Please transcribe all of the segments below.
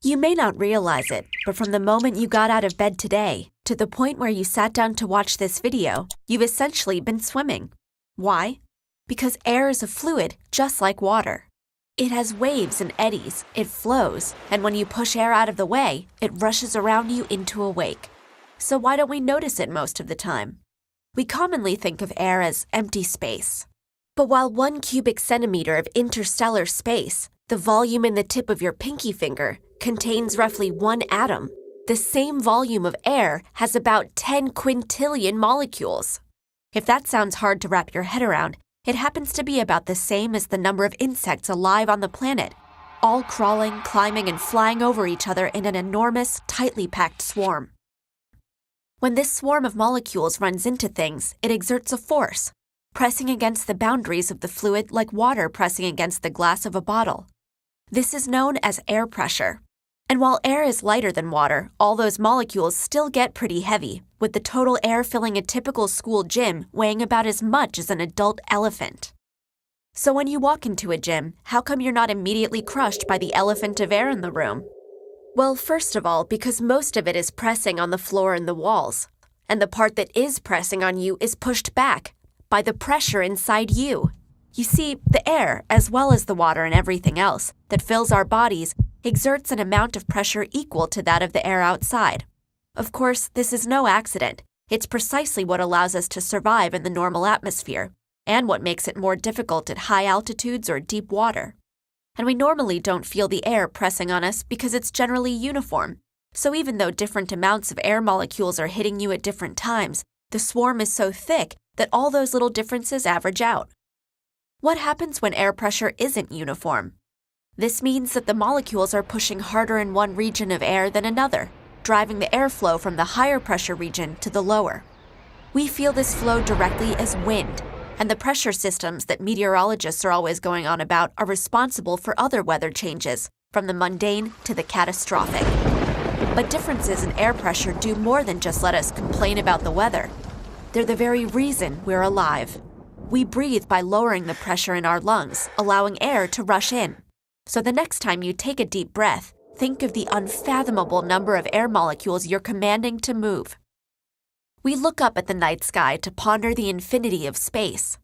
You may not realize it, but from the moment you got out of bed today to the point where you sat down to watch this video, you've essentially been swimming. Why? Because air is a fluid just like water. It has waves and eddies, it flows, and when you push air out of the way, it rushes around you into a wake. So why don't we notice it most of the time? We commonly think of air as empty space. But while 1 cubic centimeter of interstellar space, the volume in the tip of your pinky finger, contains roughly 1 atom, the same volume of air has about 10 quintillion molecules. If that sounds hard to wrap your head around, it happens to be about the same as the number of insects alive on the planet, all crawling, climbing, and flying over each other in an enormous, tightly packed swarm. When this swarm of molecules runs into things, it exerts a force, pressing against the boundaries of the fluid like water pressing against the glass of a bottle. This is known as air pressure. And while air is lighter than water, all those molecules still get pretty heavy, with the total air filling a typical school gym weighing about as much as an adult elephant. So when you walk into a gym, how come you're not immediately crushed by the elephant of air in the room? Well, first of all, because most of it is pressing on the floor and the walls, and the part that is pressing on you is pushed back by the pressure inside you. You see, the air, as well as the water and everything else that fills our bodies, exerts an amount of pressure equal to that of the air outside. Of course, this is no accident. It's precisely what allows us to survive in the normal atmosphere, and what makes it more difficult at high altitudes or deep water. And we normally don't feel the air pressing on us because it's generally uniform. So even though different amounts of air molecules are hitting you at different times, the swarm is so thick that all those little differences average out. What happens when air pressure isn't uniform? This means that the molecules are pushing harder in one region of air than another, driving the airflow from the higher pressure region to the lower. We feel this flow directly as wind, and the pressure systems that meteorologists are always going on about are responsible for other weather changes, from the mundane to the catastrophic. But differences in air pressure do more than just let us complain about the weather. They're the very reason we're alive. We breathe by lowering the pressure in our lungs, allowing air to rush in. So the next time you take a deep breath, think of the unfathomable number of air molecules you're commanding to move. We look up at the night sky to ponder the infinity of space.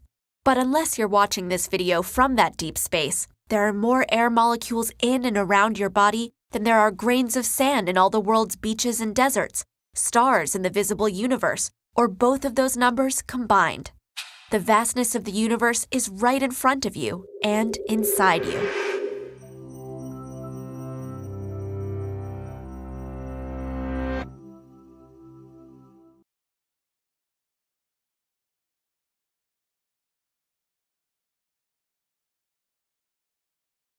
But unless you're watching this video from that deep space, there are more air molecules in and around your body than there are grains of sand in all the world's beaches and deserts, stars in the visible universe, or both of those numbers combined. The vastness of the universe is right in front of you and inside you.